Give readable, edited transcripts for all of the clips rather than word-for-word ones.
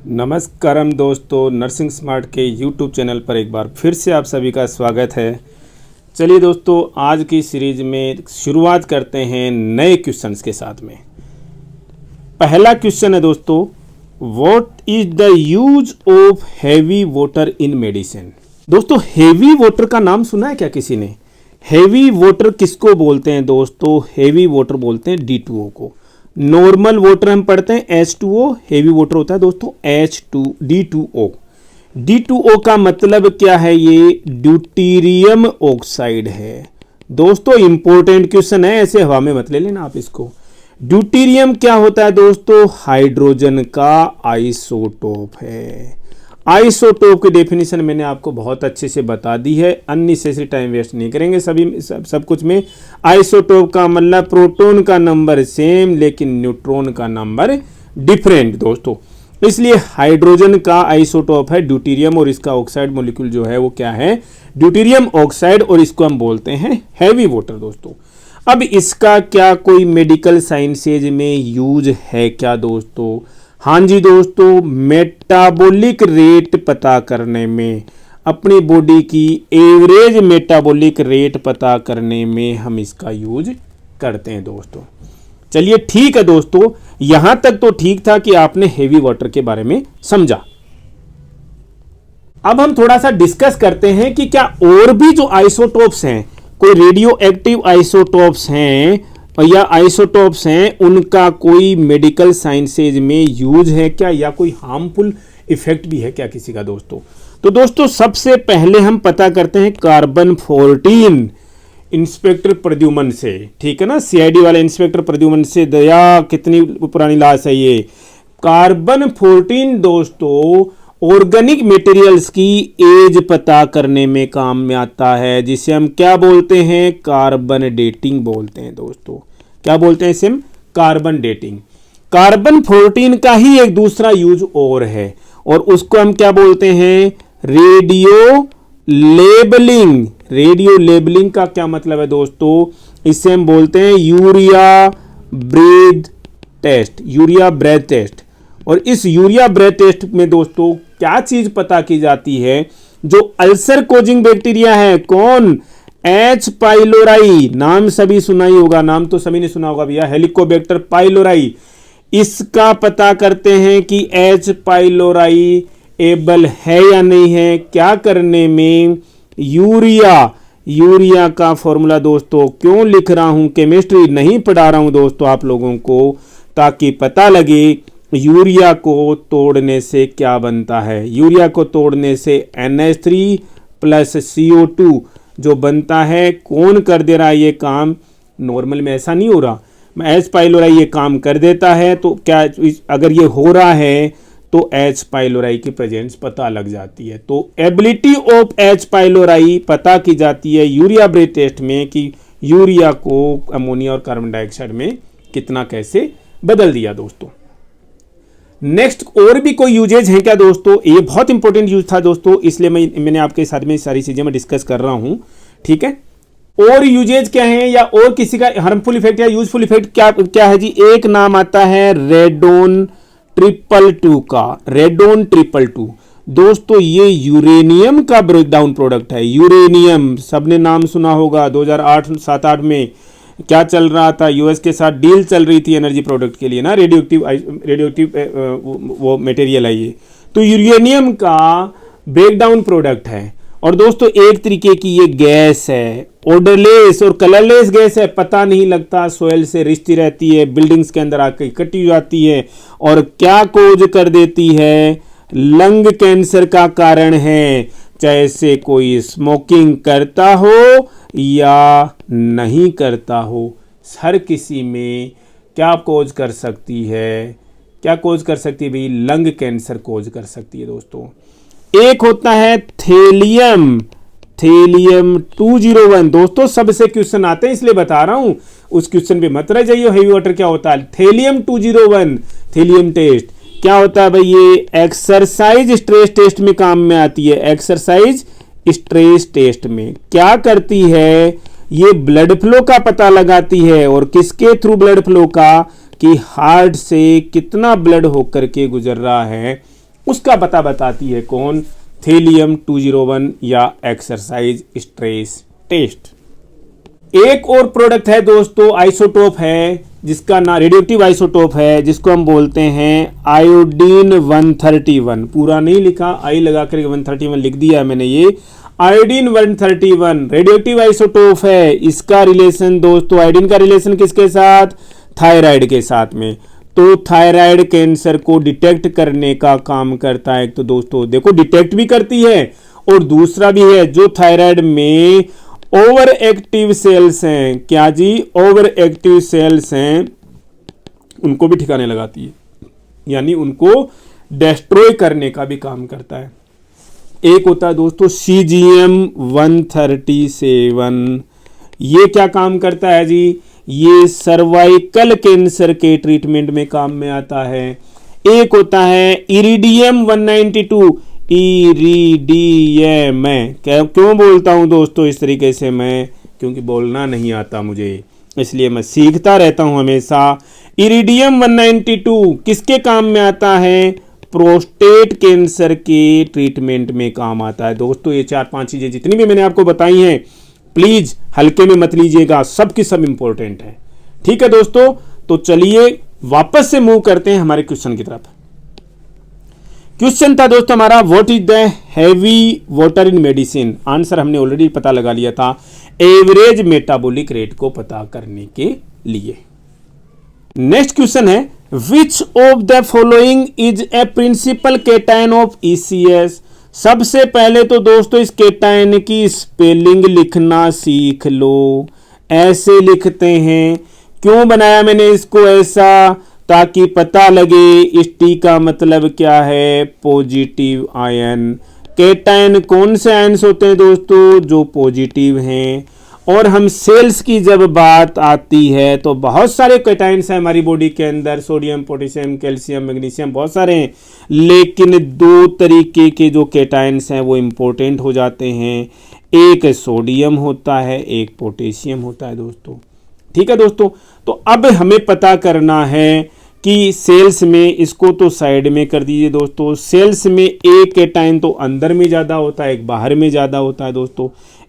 नमस्कारम दोस्तों, nursing smart के YouTube channel पर एक बार फिर से आप सभी का स्वागत है। चलिए दोस्तों, आज की सीरीज में शुरुआत करते हैं नए क्वेश्चंस के साथ में। पहला क्वेश्चन है दोस्तों, what is the use of heavy water in medicine. दोस्तों, हैवी वाटर का नाम सुना है क्या किसी ने? हैवी वाटर किसको बोलते हैं दोस्तों? हैवी वाटर बोलते हैं D2O को। नॉर्मल वाटर हम पढ़ते हैं H2O, हैवी वाटर होता है दोस्तों D2O। D2O का मतलब क्या है? ये ड्यूटीरियम ऑक्साइड है दोस्तों। इंपॉर्टेंट क्वेश्चन है, ऐसे हवा में मत ले लेना आप इसको। ड्यूटीरियम क्या होता है दोस्तों? हाइड्रोजन का आइसोटोप है। आइसोटोप की डेफिनेशन मैंने आपको बहुत अच्छे से बता दी है, अननेसेसरी टाइम वेस्ट नहीं करेंगे सब कुछ में। आइसोटोप का मतलब प्रोटॉन का नंबर सेम लेकिन न्यूट्रॉन का नंबर डिफरेंट दोस्तों। इसलिए हाइड्रोजन का आइसोटोप है ड्यूटीरियम और इसका ऑक्साइड मॉलिक्यूल जो है वो क्या है? ड्यूटीरियम ऑक्साइड, और इसको हम बोलते हैं हैवी वाटर दोस्तों। अब इसका क्या कोई मेडिकल साइंसेज में यूज है क्या दोस्तों? हाँ जी दोस्तों, मेटाबॉलिक रेट पता करने में, अपनी बॉडी की एवरेज मेटाबॉलिक रेट पता करने में हम इसका यूज करते हैं दोस्तों। चलिए ठीक है दोस्तों, यहां तक तो ठीक था कि आपने हेवी वाटर के बारे में समझा। अब हम थोड़ा सा डिस्कस करते हैं कि क्या और भी जो आइसोटोप्स हैं, कोई रेडियो एक्टिव आइसोटोप्स हैं या आइसोटोप्स हैं, उनका कोई मेडिकल साइंसेज में यूज है क्या, या कोई हार्मफुल इफेक्ट भी है क्या किसी का दोस्तों? तो दोस्तों, सबसे पहले हम पता करते हैं कार्बन 14 इंस्पेक्टर प्रद्युमन से। ठीक है ना, सीआईडी वाले इंस्पेक्टर प्रद्युमन से। दया, कितनी पुरानी लाश है ये। कार्बन 14 दोस्तों ऑर्गेनिक मटेरियल्स की एज पता करने में काम में आता है, जिसे हम क्या बोलते हैं? कार्बन डेटिंग बोलते हैं दोस्तों। क्या बोलते हैं इसे हम? Carbon dating. कार्बन 14 का ही एक दूसरा यूज और है, और उसको हम क्या बोलते हैं? Radio labelling. रेडियो लेबलिंग का क्या मतलब है दोस्तों? इसे हम बोलते हैं urea breath test. Urea breath test. और इस यूरिया ब्रेथ टेस्ट में दोस्तों क्या चीज पता की जाती है? जो अल्सर कोजिंग बैक्टीरिया है, कौन? H. पाइलोराई। नाम सभी सुना ही होगा, नाम तो सभी ने सुना होगा भैया, हेलिकोबैक्टर पाइलोराई। इसका पता करते हैं कि H. पाइलोराई एबल है या नहीं है क्या करने में? यूरिया का फॉर्मूला दोस्तों क्यों लिख रहा हूं? केमिस्ट्री नहीं पढ़ा रहा हूं दोस्तों आप लोगों को, ताकि पता लगे यूरिया को तोड़ने से क्या बनता है। यूरिया को तोड़ने से NH3 प्लस CO2 जो बनता है, कौन कर दे रहा है ये काम? नॉर्मल में ऐसा नहीं हो रहा। H. पाइलोराई ये काम कर देता है, तो क्या अगर ये हो रहा है तो H. पाइलोराई की प्रेजेंस पता लग जाती है। तो एबिलिटी ऑफ H. पाइलोराई पता की जाती है यूरिया ब्रेथ टेस्ट में, कि यूरिया को अमोनिया और कार्बन डाइऑक्साइड में कितना कैसे बदल दिया दोस्तों। नेक्स्ट, और भी कोई यूजेज है क्या दोस्तों? ये बहुत इंपॉर्टेंट यूज था दोस्तों, इसलिए मैंने आपके साथ में सारी चीजें मैं डिस्कस कर रहा हूं। ठीक है, और यूजेज क्या है, या और किसी का हार्मफुल इफेक्ट या यूजफुल इफेक्ट क्या है जी? एक नाम आता है रेडोन 222 का। रेडोन 222 दोस्तों ये यूरेनियम का ब्रेकडाउन प्रोडक्ट है। यूरेनियम सबने नाम सुना होगा। 2008-7-8 में क्या चल रहा था? यूएस के साथ डील चल रही थी एनर्जी प्रोडक्ट के लिए ना, रेडियोएक्टिव वो मटेरियल है ये। तो यूरेनियम का ब्रेकडाउन प्रोडक्ट है। और दोस्तों एक तरीके की ये गैस है, ओडरलेस और कलरलेस गैस है, पता नहीं लगता, सोयल से रिश्ती रहती है, बिल्डिंग्स के अंदर आकर इकट्ठी हो जाती है, और क्या कोज कर देती है? लंग कैंसर का कारण है, चाहे से कोई स्मोकिंग करता हो या नहीं करता हो। हर किसी में क्या कोज कर सकती है? क्या कोज कर सकती है भाई? लंग कैंसर कोज कर सकती है दोस्तों। एक होता है थेलियम 201 दोस्तों, सबसे क्वेश्चन आते हैं इसलिए बता रहा हूं, उस क्वेश्चन पे मत रह जाइए। हेवी वाटर क्या होता है? थेलियम 201 थेलियम टेस्ट क्या होता है भाई? ये एक्सरसाइज स्ट्रेस टेस्ट में काम में आती है। एक्सरसाइज स्ट्रेस टेस्ट में क्या करती है? ये ब्लड फ्लो का पता लगाती है, और किसके थ्रू ब्लड फ्लो का? कि हार्ट से कितना ब्लड होकर के गुजर रहा है, उसका पता बताती है कौन, थेलियम 201 या एक्सरसाइज स्ट्रेस टेस्ट। एक और प्रोडक्ट है दोस्तों, आइसोटोप है, जिसका ना रेडियोएक्टिव आइसोटोप है, जिसको हम बोलते हैं आयोडीन 131। पूरा नहीं लिखा, आई लगा करके 131 लिख दिया मैंने। ये आयोडीन 131 रेडियोएक्टिव आइसोटोप है। इसका रिलेशन दोस्तों, आयोडीन का रिलेशन किसके साथ, थायराइड के साथ में। तो थायराइड कैंसर को डिटेक्ट करने का काम करता है। तो दोस्तों देखो, डिटेक्ट भी करती है और दूसरा भी है, जो थायराइड में ओवर एक्टिव सेल्स हैं, क्या जी, ओवर एक्टिव सेल्स हैं, उनको भी ठिकाने लगाती है, यानी उनको डिस्ट्रॉय करने का भी काम करता है। एक होता है दोस्तों CGM 137, ये क्या काम करता है जी, ये सर्वाइकल कैंसर के ट्रीटमेंट में काम में आता है। एक होता है इरिडियम 192, इरिडियम, क्यों बोलता हूं दोस्तों इस तरीके से मैं, क्योंकि बोलना नहीं आता मुझे, इसलिए मैं सीखता रहता हूं हमेशा। इरिडियम 192 किसके काम में आता है, प्रोस्टेट कैंसर के ट्रीटमेंट में काम आता है। दोस्तों ये 4-5 चीजें जितनी भी मैंने आपको बताई हैं, प्लीज हल्के में मत लीजिएगा, सब की सब इंपॉर्टेंट है। ठीक है दोस्तों, तो चलिए वापस से मूव करते हैं हमारे क्वेश्चन की तरफ। क्वेश्चन था दोस्तों हमारा, what is the heavy water in medicine. Answer हमने ऑलरेडी पता लगा लिया था, एवरेज मेटाबॉलिक रेट को पता करने के लिए। नेक्स्ट क्वेश्चन है, which of the following is a principal cation of ECS। सबसे पहले तो दोस्तों इस केटायन की स्पेलिंग लिखना सीख लो। ऐसे लिखते हैं, क्यों बनाया मैंने इसको ऐसा, ताकि पता लगे इस टी का मतलब क्या है, पॉजिटिव आयन। केटायन कौन से आयन्स होते हैं दोस्तों, जो पॉजिटिव हैं। और हम सेल्स की जब बात आती है तो बहुत सारे केटायन्स हैं हमारी बॉडी के अंदर, सोडियम, पोटेशियम, कैल्शियम, मैग्नीशियम, बहुत सारे हैं, लेकिन 2 तरीके के जो केटायन्स हैं वो इंपॉर्टेंट हो जाते हैं। एक सोडियम होता है, एक पोटेशियम होता है दोस्तों। ठीक है दोस्तों, तो अब हमें पता करना है कि सेल्स में, इसको तो साइड में कर दीजिए दोस्तों, सेल्स में एक केटायन तो अंदर में ज़्यादा होता है, एक बाहर में ज़्यादा होता है दोस्तों,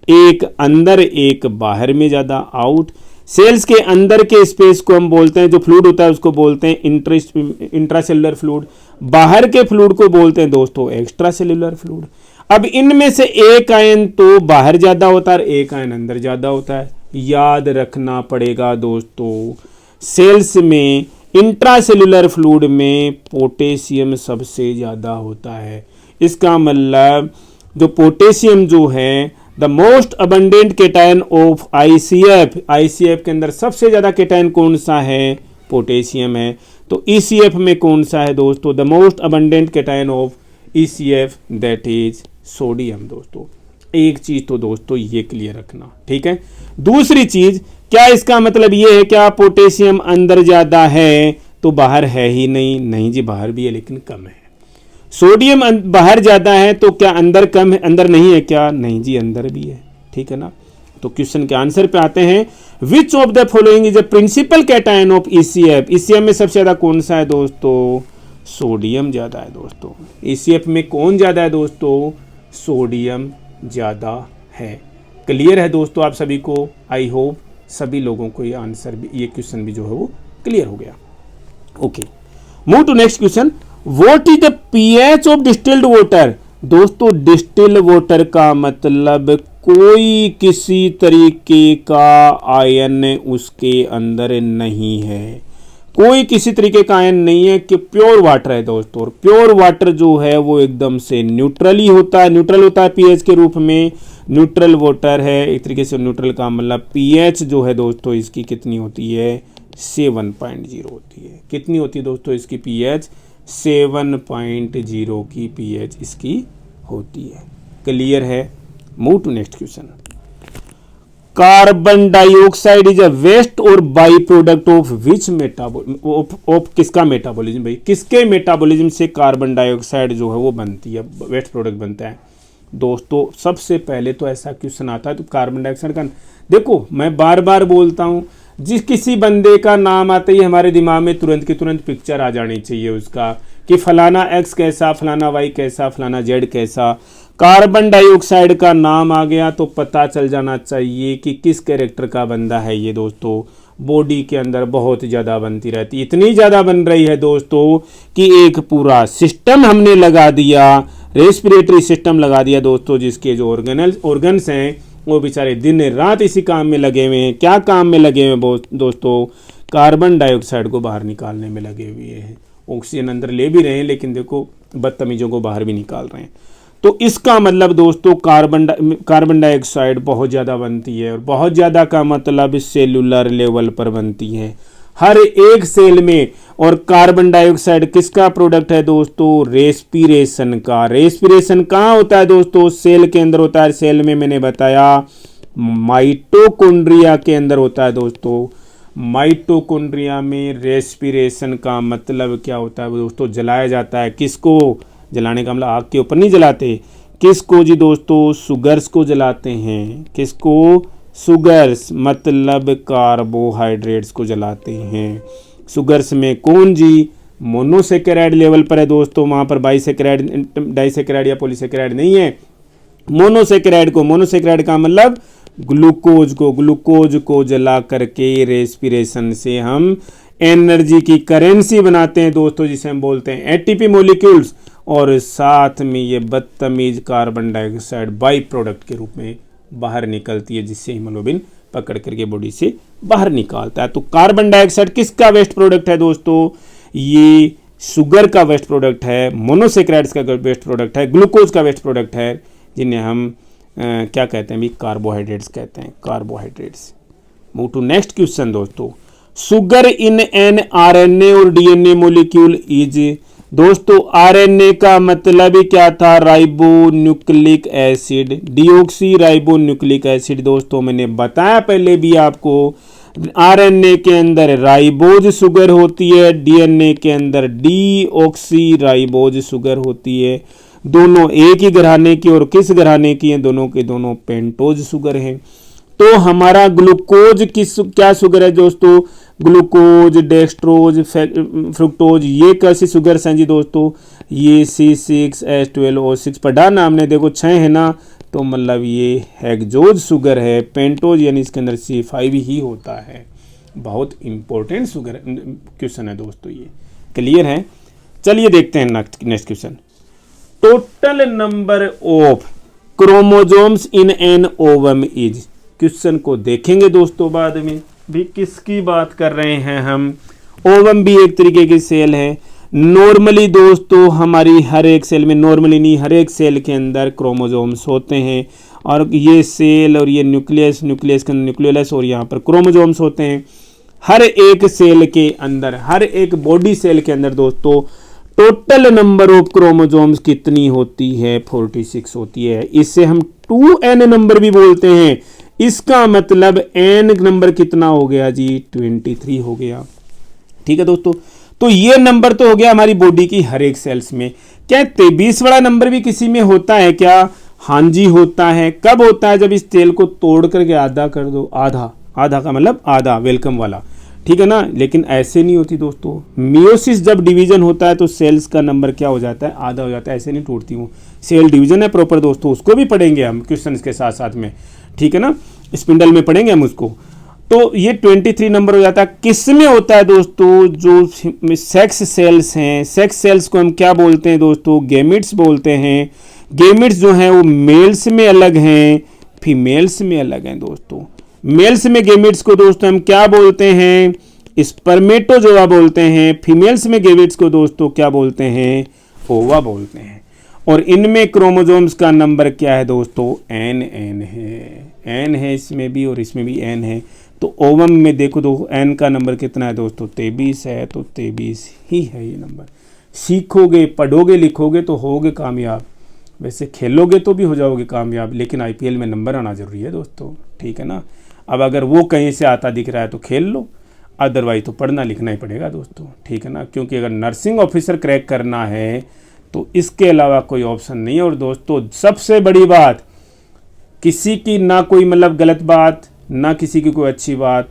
एक अंदर एक बाहर में ज़्यादा आउट। सेल्स के अंदर के स्पेस को हम बोलते हैं, जो फ्लूइड होता है उसको बोलते हैं इंट्रासेलुलर फ्लूइड, बाहर के फ्लूइड को बोलते हैं दोस्तों एक्स्ट्रा सेलुलर फ्लूइड। अब इनमें से एक आयन तो बाहर ज़्यादा होता है, एक आयन अंदर ज़्यादा होता है। याद रखना पड़ेगा दोस्तों, सेल्स में इंट्रासेलुलर फ्लूइड में पोटेशियम सबसे ज़्यादा होता है। इसका मतलब जो पोटेशियम जो है, the most abundant cation of ICF के अंदर सबसे ज़्यादा केटायन कौन सा है, पोटेशियम है। तो ECF में कौन सा है दोस्तों, the most abundant cation of ECF that is sodium. दोस्तों एक चीज तो दोस्तों ये क्लियर रखना, ठीक है। दूसरी चीज, क्या इसका मतलब ये है क्या पोटेशियम अंदर ज्यादा है तो बाहर है ही नहीं, नहीं जी बाहर भी है लेकिन कम है। सोडियम बाहर ज्यादा है तो क्या अंदर कम है, अंदर नहीं है क्या, नहीं जी अंदर भी है, ठीक है ना। तो क्वेश्चन के आंसर पे आते हैं, which of the following is a principal cation of ECF। ECF में सबसे ज्यादा कौन सा है दोस्तों, सोडियम ज्यादा है दोस्तों। ECF में कौन ज्यादा है दोस्तों, सोडियम ज्यादा है। क्लियर है दोस्तों आप सभी को, आई होप सभी लोगों को ये आंसर भी, ये क्वेश्चन भी जो है वो क्लियर हो गया। Okay, move to next question, what is the pH of distilled water. दोस्तों डिस्टिल्ड वाटर का मतलब कोई किसी तरीके का आयन उसके अंदर नहीं है, कोई किसी तरीके का आयन नहीं है, कि प्योर वाटर है दोस्तों। और प्योर वाटर जो है वो एकदम से न्यूट्रल ही होता है, न्यूट्रल होता है pH के रूप में, न्यूट्रल वाटर है एक तरीके से। न्यूट्रल का मतलब pH जो है दोस्तों इसकी कितनी होती है, 7.0 होती है। कितनी होती है दोस्तों इसकी pH, 7.0 की pH इसकी होती है। क्लियर है, move to next question. Carbon dioxide is a waste और by product of which of किसका मेटाबॉलिज्म, भाई किसके मेटाबॉलिज्म से कार्बन डाइऑक्साइड जो है वो बनती है, वेस्ट प्रोडक्ट बनता है। दोस्तों सबसे पहले तो ऐसा क्वेश्चन आता है तो कार्बन डाइऑक्साइड का, देखो मैं बार बार बोलता हूं, जिस किसी बंदे का नाम आते ही हमारे दिमाग में तुरंत की तुरंत पिक्चर आ जानी चाहिए उसका, कि फलाना एक्स कैसा, फलाना वाई कैसा, फलाना जेड कैसा। कार्बन डाइऑक्साइड का नाम आ गया तो पता चल जाना चाहिए कि किस कैरेक्टर का बंदा है ये दोस्तों। बॉडी के अंदर बहुत ज़्यादा बनती रहती है, इतनी ज़्यादा बन रही है दोस्तों कि एक पूरा सिस्टम हमने लगा दिया, रेस्पिरेटरी सिस्टम लगा दिया दोस्तों, जिसके जो ऑर्गन्स हैं वो बेचारे दिन रात इसी काम में लगे हुए हैं। क्या काम में लगे हुए हैं दोस्तों? कार्बन डाइऑक्साइड को बाहर निकालने में लगे हुए हैं। ऑक्सीजन अंदर ले भी रहे हैं, लेकिन देखो बदतमीजों को बाहर भी निकाल रहे हैं। तो इसका मतलब दोस्तों कार्बन डाइऑक्साइड बहुत ज़्यादा बनती है, और बहुत ज़्यादा का मतलब सेलुलर लेवल पर बनती है हर एक सेल में। और कार्बन डाइऑक्साइड किसका प्रोडक्ट है दोस्तों? रेस्पिरेशन का। रेस्पिरेशन कहाँ होता है दोस्तों? सेल के अंदर होता है। सेल में मैंने बताया माइटोकॉन्ड्रिया के अंदर होता है दोस्तों। माइटोकॉन्ड्रिया में रेस्पिरेशन का मतलब क्या होता है दोस्तों? जलाया जाता है। किसको जलाने का मतलब आग के ऊपर नहीं जलाते। किसको जी दोस्तों? शुगर्स को जलाते हैं। किसको? शुगर्स मतलब कार्बोहाइड्रेट्स को जलाते हैं। शुगर्स में कौन जी? मोनोसेकेराइड लेवल पर है दोस्तों, वहाँ पर बाइसेकेराइड, डाइसेकेराइड या पॉलीसेकेराइड नहीं है। मोनोसेकेराइड को, मोनोसेकेराइड का मतलब ग्लूकोज को जला करके रेस्पिरेशन से हम एनर्जी की करेंसी बनाते हैं दोस्तों, जिसे हम बोलते हैं एटीपी मॉलिक्यूल्स। और साथ में ये बदतमीज कार्बन डाइऑक्साइड बाई प्रोडक्ट के रूप में बाहर निकलती है, जिससे हीमोग्लोबिन पकड़ करके बॉडी से बाहर निकालता है। तो कार्बन डाइऑक्साइड किसका वेस्ट प्रोडक्ट है दोस्तों? ये शुगर का वेस्ट प्रोडक्ट है, मोनोसेक्राइड्स का वेस्ट प्रोडक्ट है, ग्लूकोज का वेस्ट प्रोडक्ट है, जिन्हें हम क्या कहते हैं भी? कार्बोहाइड्रेट्स कहते हैं, carbohydrates. Move to next question दोस्तों। शुगर इन एन आरएनए और डीएनए मॉलिक्यूल इज, दोस्तों आरएनए का मतलब ही क्या था? Ribo nucleic acid, deoxy ribo nucleic acid. दोस्तों मैंने बताया पहले भी आपको, आरएनए के अंदर राइबोज शुगर होती है, डीएनए के अंदर डीऑक्सी राइबोज शुगर होती है। दोनों एक ही घराने की, और किस घराने की हैं? दोनों के दोनों पेंटोज शुगर हैं। तो हमारा ग्लूकोज क्या शुगर है दोस्तों? ग्लूकोज, डेक्सट्रोज, फ्रुक्टोज, ये कैसी शुगर्स हैं जी दोस्तों? ये C6H12O6 पढ़ा ना हमने, देखो 6 है ना, तो मतलब ये हेक्सोज शुगर है। पेंटोज यानी इसके अंदर C5 ही होता है। बहुत इंपॉर्टेंट शुगर क्वेश्चन है दोस्तों, ये क्लियर है। चलिए देखते हैं next question. Total number of chromosomes in an ovum is. Question को देखेंगे दोस्तों बाद में भी, किसकी बात कर रहे हैं हम? ओवम भी एक तरीके की सेल है। नॉर्मली दोस्तों हमारी हर एक सेल में, नॉर्मली नहीं, हर एक सेल के अंदर क्रोमोजोम्स होते हैं। और ये सेल और ये न्यूक्लियस, न्यूक्लियस के अंदर न्यूक्लियोलस, और यहाँ पर क्रोमोजोम्स होते हैं। हर एक सेल के अंदर, हर एक बॉडी सेल के अंदर दोस्तों टोटल नंबर ऑफ क्रोमोजोम्स कितनी होती है? 46 होती है। इसे हम 2n नंबर भी बोलते हैं। इसका मतलब n नंबर कितना हो गया जी? 23 हो गया। ठीक है दोस्तों, तो ये नंबर तो हो गया हमारी बॉडी की हर एक सेल्स में। क्या 23 वाला नंबर भी किसी में होता है क्या? हाँ जी होता है। कब होता है? जब इस सेल को तोड़ करके आधा कर दो। आधा, आधा का मतलब आधा, वेलकम वाला, ठीक है ना। लेकिन ऐसे नहीं होती दोस्तों। मियोसिस जब डिवीजन होता है तो सेल्स का नंबर क्या हो जाता है? आधा हो जाता है। ऐसे नहीं टूटती हूँ। सेल डिवीजन है प्रॉपर दोस्तों, उसको भी पढ़ेंगे हम क्वेश्चन के साथ साथ में, ठीक है ना। स्पिंडल में पढ़ेंगे हम उसको। तो ये 23 नंबर हो जाता है। किस में होता है दोस्तों? जो सेक्स सेल्स हैं, सेक्स सेल्स को हम क्या बोलते हैं दोस्तों? गैमेट्स बोलते हैं। गैमेट्स जो हैं वो मेल्स में अलग हैं, फीमेल्स में अलग हैं दोस्तों। मेल्स में गैमेट्स को दोस्तों हम क्या बोलते हैं? स्पर्मेटोजोआ बोलते हैं। फीमेल्स में गैमेट्स को दोस्तों क्या बोलते हैं? ओवा बोलते हैं। और इनमें क्रोमोजोम्स का नंबर क्या है दोस्तों? n है। n है इसमें भी और इसमें भी n है। तो ओवम में देखो तो n का नंबर कितना है दोस्तों? 23 है। तो 23 ही है ये नंबर। सीखोगे, पढ़ोगे, लिखोगे तो होगे कामयाब। वैसे खेलोगे तो भी हो जाओगे कामयाब, लेकिन IPL में नंबर आना जरूरी है दोस्तों, ठीक है ना। अब अगर वो कहीं से आता दिख रहा है तो खेल लो, अदरवाइज तो पढ़ना लिखना ही पड़ेगा दोस्तों, ठीक है ना। क्योंकि अगर नर्सिंग ऑफिसर क्रैक करना है तो इसके अलावा कोई ऑप्शन नहीं है। और दोस्तों सबसे बड़ी बात, किसी की ना कोई मतलब गलत बात, ना किसी की कोई अच्छी बात,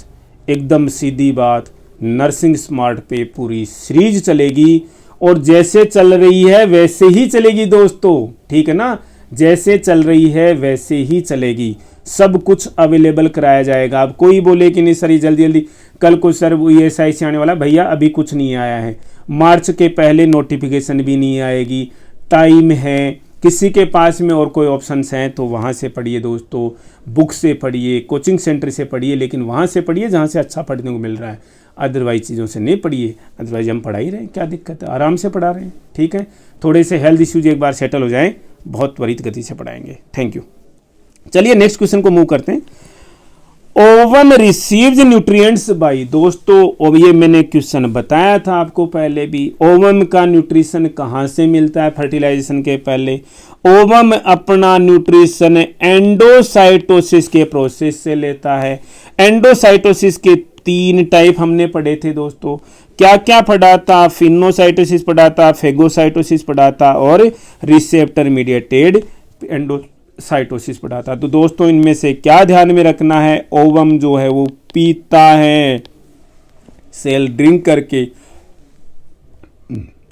एकदम सीधी बात, नर्सिंग स्मार्ट पे पूरी सीरीज चलेगी और जैसे चल रही है वैसे ही चलेगी दोस्तों, ठीक है ना, जैसे चल रही है वैसे ही चलेगी। सब कुछ अवेलेबल कराया जाएगा। अब कोई बोले कि नहीं सर ये जल्दी जल्दी कल को सर ESI से आने वाला, भैया अभी कुछ नहीं आया है, मार्च के पहले नोटिफिकेशन भी नहीं आएगी, टाइम है। किसी के पास में और कोई ऑप्शंस हैं तो वहाँ से पढ़िए दोस्तों, बुक से पढ़िए, कोचिंग सेंटर से पढ़िए, लेकिन वहाँ से पढ़िए जहाँ से अच्छा पढ़ने को मिल रहा है। अदरवाइज चीज़ों से नहीं पढ़िए, अदरवाइज हम पढ़ा ही रहे हैं, क्या दिक्कत है, आराम से पढ़ा रहे हैं, ठीक है। थोड़े से हेल्थ इश्यूज एक बार सेटल हो जाएं, बहुत त्वरित गति से पढ़ाएंगे। Thank you. चलिए नेक्स्ट क्वेश्चन को मूव करते हैं। ओवम रिसीव्स न्यूट्रिएंट्स बाय, दोस्तों ये मैंने क्वेश्चन बताया था आपको पहले भी। ओवम का न्यूट्रिशन कहाँ से मिलता है फर्टिलाइजेशन के पहले? ओवम अपना न्यूट्रिशन एंडोसाइटोसिस के प्रोसेस से लेता है। एंडोसाइटोसिस के 3 टाइप हमने पढ़े थे दोस्तों, क्या क्या पढ़ा था? फिनोसाइटोसिस पढ़ा था, फेगोसाइटोसिस पढ़ा था और रिसेप्टर मीडिएटेड एंडोसाइटोसिस पढ़ा था। तो दोस्तों इनमें से क्या ध्यान में रखना है? ओवम जो है वो पीता है, सेल ड्रिंक करके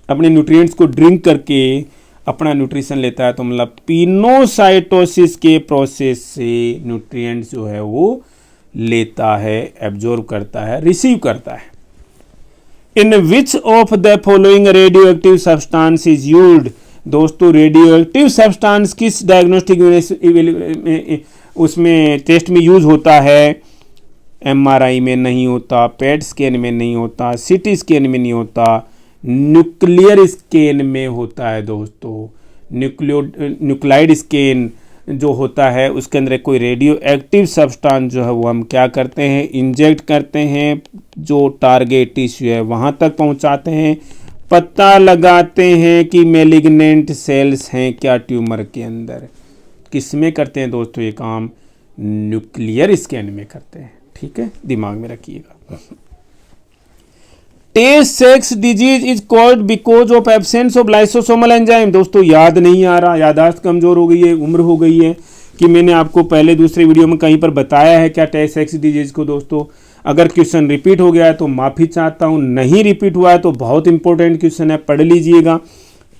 अपने न्यूट्रिएंट्स को ड्रिंक करके अपना न्यूट्रिशन लेता है। तो मतलब पिनोसाइटोसिस के प्रोसेस से न्यूट्रिएंट्स जो है वो लेता है, एब्जॉर्ब करता है, रिसीव करता है। In which of the following radioactive substance is used, दोस्तों रेडियो एक्टिव सब्सटेंस किस डायग्नोस्टिक उसमें टेस्ट में यूज होता है? MRI में नहीं होता, पेट स्कैन में नहीं होता, CT स्कैन में नहीं होता, न्यूक्लियर स्कैन में होता है दोस्तों। न्यूक्लाइड स्कैन जो होता है उसके अंदर कोई रेडियो एक्टिव सब्सटेंस जो है वो हम क्या करते हैं? इंजेक्ट करते हैं, जो टारगेट टिश्यू है वहाँ तक पहुँचाते हैं, पता लगाते हैं कि मैलिग्नेंट सेल्स हैं क्या ट्यूमर के अंदर। किस में करते हैं दोस्तों ये काम? न्यूक्लियर स्कैन में करते हैं, ठीक है, दिमाग में रखिएगा। Tay Sachs disease is called because of absence of lysosomal enzyme, दोस्तों याद नहीं आ रहा, याददाश्त कमजोर हो गई है, उम्र हो गई है कि मैंने आपको पहले दूसरे वीडियो में कहीं पर बताया है क्या टे-सेक्स डिजीज को? दोस्तों अगर क्वेश्चन रिपीट हो गया है तो माफी चाहता हूं, नहीं रिपीट हुआ है तो बहुत इंपॉर्टेंट क्वेश्चन है, पढ़ लीजिएगा।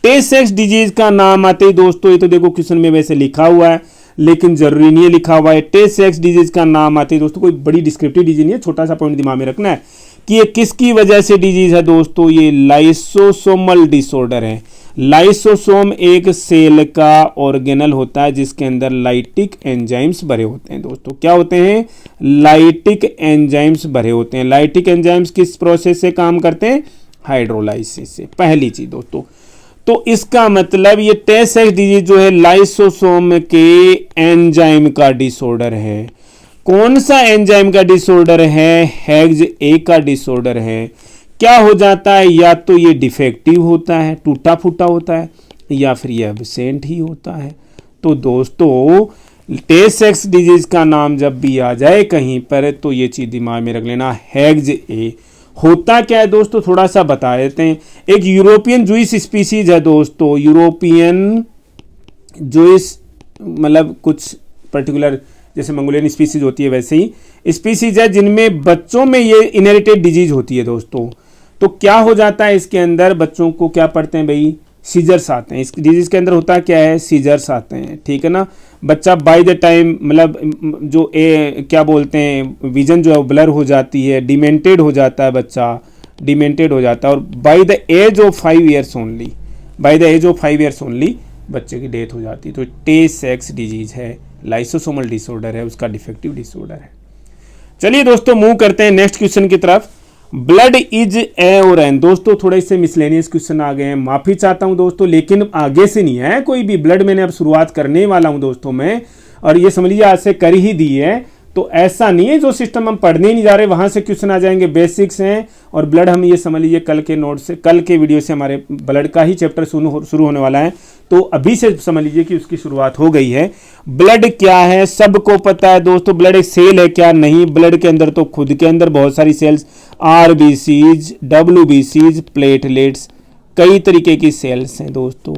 टे-सेक्स डिजीज का नाम आते ही दोस्तों, ये तो देखो क्वेश्चन में वैसे लिखा हुआ है लेकिन जरूरी नहीं है लिखा हुआ है। टे-सेक्स डिजीज का नाम आते ही दोस्तों कोई बड़ी डिस्क्रिप्टिव डिजीज नहीं है, छोटा सा पॉइंट दिमाग में रखना है कि ये किसकी वजह से डिजीज है दोस्तों? ये लाइसोसोमल डिसऑर्डर है। लाइसोसोम एक सेल का ऑर्गेनल होता है जिसके अंदर लाइटिक एंजाइम्स भरे होते हैं दोस्तों। क्या होते हैं? लाइटिक एंजाइम्स भरे होते हैं। लाइटिक एंजाइम्स किस प्रोसेस से काम करते हैं? हाइड्रोलाइसिस से। पहली चीज दोस्तों, तो इसका मतलब ये टे-सेक्स डिजीज जो है लाइसोसोम के एंजाइम का डिसऑर्डर है। कौन सा एंजाइम का डिसऑर्डर है? हेग्स ए का डिसऑर्डर है। क्या हो जाता है? या तो ये डिफेक्टिव होता है, टूटा फूटा होता है, या फिर ये एब्सेंट ही होता है। तो दोस्तों टे-सेक्स डिजीज का नाम जब भी आ जाए कहीं पर तो ये चीज दिमाग में रख लेना, हेग्स ए। होता क्या है दोस्तों, थोड़ा सा बता देते हैं। एक यूरोपियन जूइस स्पीसीज है दोस्तों, यूरोपियन जूइस मतलब कुछ पर्टिकुलर जैसे मंगोलियन स्पीसीज होती है वैसे ही स्पीसीज है जिनमें बच्चों में ये इनहेरिटेड डिजीज होती है दोस्तों। तो क्या हो जाता है इसके अंदर? बच्चों को क्या पढ़ते हैं भाई? सीजर्स आते हैं। इस डिजीज के अंदर होता क्या है? सीजर्स आते हैं, ठीक है ना। बच्चा बाय द टाइम मतलब जो क्या बोलते हैं विजन जो है ब्लर हो जाती है, डिमेंटेड हो जाता है, बच्चा डिमेंटेड हो जाता है और by the age of 5 years only, by the age of 5 years only बच्चे की डेथ हो जाती है। तो टे-सेक्स डिजीज है, लाइसोसोमल डिसऑर्डर है, उसका डिफेक्टिव डिसऑर्डर है। चलिए दोस्तों मूव करते हैं नेक्स्ट क्वेश्चन की तरफ। ब्लड इज ए और एन, दोस्तों थोड़े से मिसलेनियस क्वेश्चन आ गए हैं, माफी चाहता हूं दोस्तों, लेकिन आगे से नहीं है कोई भी। ब्लड मैंने अब शुरुआत करने वाला हूं दोस्तों मैं, और ये समझ लीजिए आज से कर ही दी है। तो ऐसा नहीं है जो सिस्टम हम पढ़ने ही नहीं जा रहे वहां से क्वेश्चन आ जाएंगे, बेसिक्स हैं। और ब्लड हम ये समझ लीजिए कल के नोट से, कल के वीडियो से हमारे ब्लड का ही चैप्टर शुरू होने वाला है, तो अभी से समझ लीजिए कि उसकी शुरुआत हो गई है। ब्लड क्या है सबको पता है दोस्तों। ब्लड एक सेल है क्या? नहीं। ब्लड के अंदर तो खुद के अंदर बहुत सारी सेल्स, RBCs, WBCs, प्लेटलेट्स, कई तरीके की सेल्स हैं दोस्तों।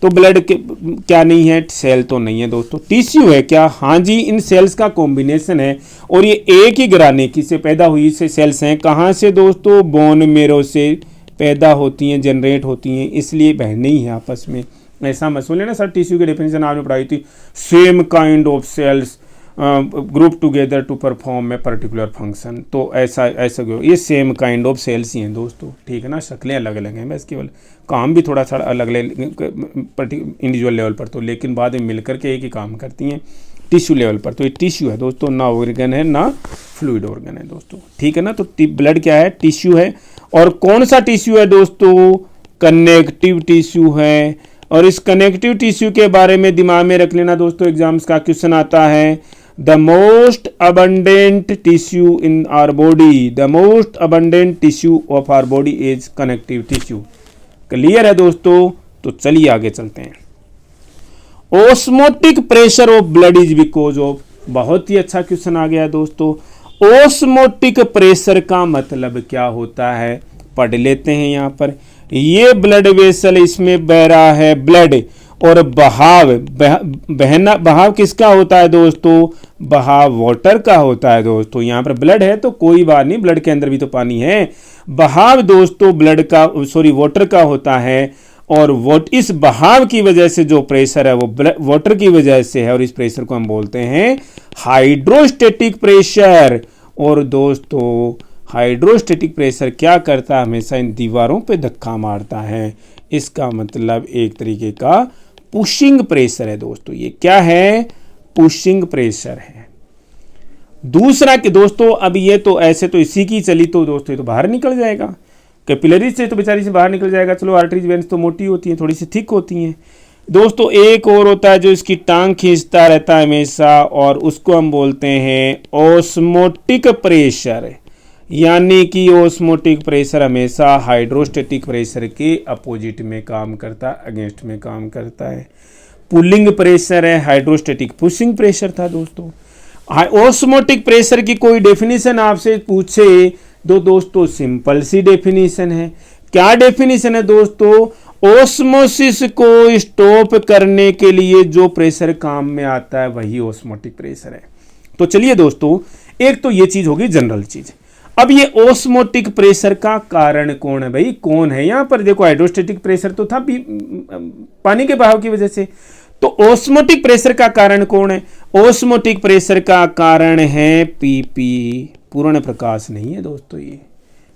तो ब्लड क्या नहीं है, सेल तो नहीं है दोस्तों, टिश्यू है क्या, हाँ जी, इन सेल्स का कॉम्बिनेशन है और ये एक ही ग्रानेकी से पैदा हुई से सेल्स हैं। कहाँ से दोस्तों, बोन मेरो से पैदा होती हैं, जनरेट होती हैं, इसलिए बहने ही है आपस में। ऐसा मत सुन लेना सर, टिश्यू की डेफिनेशन आपने पढ़ाई थी, same kind of cells group together to perform a particular function, तो ऐसा ये सेम काइंड ऑफ सेल्स ही हैं दोस्तों, ठीक है ना, शक्लें अलग अलग हैं बस, केवल काम भी थोड़ा सा अलग अलग इंडिविजुअल लेवल पर, तो लेकिन बाद में मिलकर के एक ही काम करती हैं टिश्यू लेवल पर। तो ये टिश्यू है दोस्तों, ना ऑर्गन है ना फ्लूइड ऑर्गन है दोस्तों, ठीक है ना। तो ब्लड क्या है, टिश्यू है। और कौन सा टिश्यू है दोस्तों, कनेक्टिव टिश्यू है। और इस कनेक्टिव टिश्यू के बारे में दिमाग में रख लेना दोस्तों, एग्जाम्स का क्वेश्चन आता है, the most abundant tissue in our body, the most abundant tissue of our body is connective tissue. Clear है दोस्तों, तो चलिए आगे चलते हैं। Osmotic pressure of blood is because of, बहुत ही अच्छा क्वेश्चन आ गया दोस्तों। ओस्मोटिक प्रेशर का मतलब क्या होता है, पढ़ लेते हैं यहाँ पर। ये ब्लड वेसल, इसमें बह रहा है ब्लड, और बहाव किसका होता है दोस्तों, बहाव वाटर का होता है दोस्तों। यहाँ पर ब्लड है तो कोई बात नहीं, ब्लड के अंदर भी तो पानी है। बहाव दोस्तों ब्लड का, वाटर का होता है, और इस बहाव की वजह से जो प्रेशर है वो वाटर की वजह से है, और इस प्रेशर को हम बोलते हैं हाइड्रोस्टेटिक प्रेशर। और दोस्तों हाइड्रोस्टेटिक प्रेशर क्या करता है, हमेशा इन दीवारों पे धक्का मारता है, इसका मतलब एक तरीके का पुशिंग प्रेशर है दोस्तों। ये क्या है, पुशिंग प्रेशर है। दूसरा कि दोस्तों अब ये तो ऐसे तो इसी की चली तो दोस्तों ये तो बाहर निकल जाएगा, कैपिलरी से तो बेचारी से बाहर निकल जाएगा। चलो आर्टरीज वेन्स तो मोटी होती हैं, थोड़ी सी थिक होती हैं दोस्तों। एक और होता है जो इसकी टांग खींचता रहता है हमेशा, और उसको हम बोलते हैं ओस्मोटिक प्रेशर। यानी कि ओस्मोटिक प्रेशर हमेशा हाइड्रोस्टेटिक प्रेशर के अपोजिट में काम करता है, अगेंस्ट में काम करता है। पुलिंग प्रेशर है, हाइड्रोस्टेटिक पुशिंग प्रेशर था दोस्तों। ओस्मोटिक प्रेशर की कोई डेफिनेशन आपसे पूछे तो दोस्तों सिंपल सी डेफिनेशन है। क्या डेफिनेशन है दोस्तों, ओस्मोसिस को स्टॉप करने के लिए जो प्रेशर काम में आता है वही ओस्मोटिक प्रेशर है। तो चलिए दोस्तों, एक तो ये चीज होगी जनरल चीज। अब ये ओस्मोटिक प्रेशर का कारण कौन है भाई, कौन है यहाँ पर, देखो हाइड्रोस्टेटिक प्रेशर तो था पानी के बहाव की वजह से, तो ओस्मोटिक प्रेशर का कारण कौन है, ओस्मोटिक प्रेशर का कारण है पीपी, पूर्ण प्रकाश नहीं है दोस्तों। ये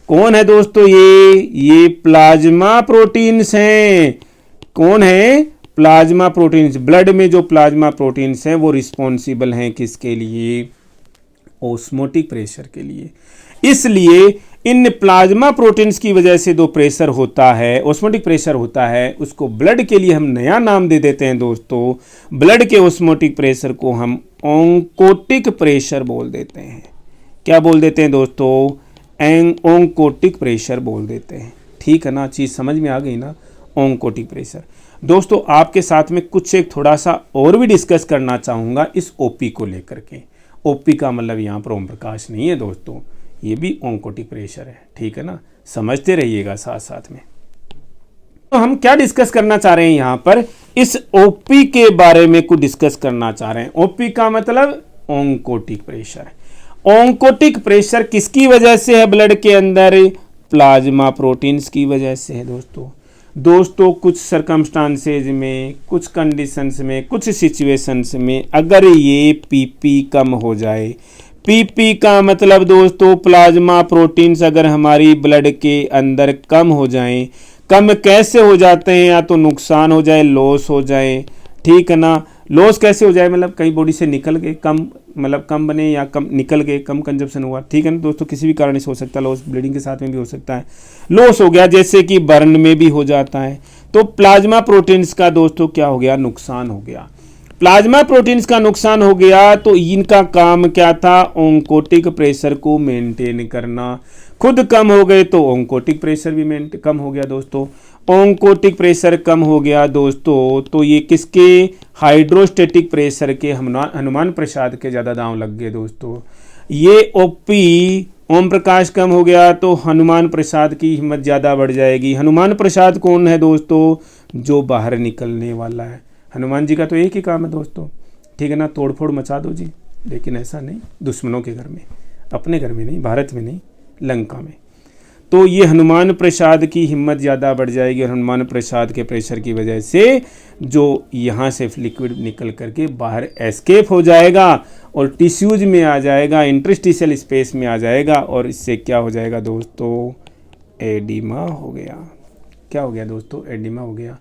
कौन है दोस्तों, ये प्लाज्मा प्रोटीन्स हैं। कौन है, प्लाज्मा प्रोटीन्स। ब्लड में जो प्लाज्मा प्रोटीन्स हैं वो रिस्पॉन्सिबल हैं किसके लिए, ओस्मोटिक प्रेशर के लिए। इसलिए इन प्लाज्मा प्रोटीन्स की वजह से जो प्रेशर होता है, ओस्मोटिक प्रेशर होता है, उसको ब्लड के लिए हम नया नाम दे देते हैं दोस्तों। ब्लड के ओस्मोटिक प्रेशर को हम ओंकोटिक प्रेशर बोल देते हैं। क्या बोल देते हैं दोस्तों, ओंकोटिक प्रेशर बोल देते हैं, ठीक है ना। चीज़ समझ में आ गई ना, ओंकोटिक प्रेशर। दोस्तों आपके साथ में कुछ एक थोड़ा सा और भी डिस्कस करना चाहूँगा इस ओपी को लेकर के। ओपी का मतलब यहाँ पर ओम प्रकाश नहीं है दोस्तों, ये भी ओंकोटिक प्रेशर है, ठीक है ना, समझते रहिएगा साथ साथ में। तो हम क्या डिस्कस करना चाह रहे हैं यहाँ पर, इस ओपी के बारे में कुछ डिस्कस करना चाह रहे हैं। ओपी का मतलब ओंकोटिक प्रेशर। ओंकोटिक प्रेशर किसकी वजह से है ब्लड के अंदर, प्लाज्मा प्रोटीन्स की वजह से है दोस्तों। कुछ सर्कमस्टांसेज में, कुछ कंडीशंस में, कुछ सिचुएशंस में अगर ये पीपी कम हो जाए, पीपी का मतलब दोस्तों प्लाज्मा प्रोटीन्स अगर हमारी ब्लड के अंदर कम हो जाएं, कम कैसे हो जाते हैं, या तो नुकसान हो जाए, लॉस हो जाए, ठीक है ना। लॉस कैसे हो जाए, मतलब कहीं बॉडी से निकल गए, कम मतलब कम बने या कम निकल गए, कम कंजप्शन हुआ, ठीक है ना दोस्तों, किसी भी कारण से हो सकता है लॉस, ब्लीडिंग के साथ में भी हो सकता है। लॉस हो गया जैसे कि बर्न में भी हो जाता है, तो प्लाज्मा प्रोटीन्स का दोस्तों क्या हो गया, नुकसान हो गया। प्लाज्मा प्रोटीन्स का नुकसान हो गया तो इनका काम क्या था, ओंकोटिक प्रेशर को मेंटेन करना। खुद कम हो गए तो ओंकोटिक प्रेशर भी कम हो गया दोस्तों। ओंकोटिक प्रेशर कम हो गया दोस्तों तो ये किसके, हाइड्रोस्टेटिक प्रेशर के, हनुमान प्रसाद के ज़्यादा दांव लग गए दोस्तों। ये ओपी ओम प्रकाश कम हो गया तो हनुमान प्रसाद की हिम्मत ज़्यादा बढ़ जाएगी। हनुमान प्रसाद कौन है दोस्तों, जो बाहर निकलने वाला है। हनुमान जी का तो एक ही काम है दोस्तों, ठीक है ना, तोड़ फोड़ मचा दो जी, लेकिन ऐसा नहीं दुश्मनों के घर में, अपने घर में नहीं, भारत में नहीं, लंका में। तो ये हनुमान प्रसाद की हिम्मत ज़्यादा बढ़ जाएगी और हनुमान प्रसाद के प्रेशर की वजह से जो यहाँ से लिक्विड निकल करके बाहर एस्केप हो जाएगा और टिश्यूज में आ जाएगा, इंटरस्टिशियल स्पेस में आ जाएगा, और इससे क्या हो जाएगा दोस्तों, एडिमा हो गया। क्या हो गया दोस्तों, एडिमा हो गया।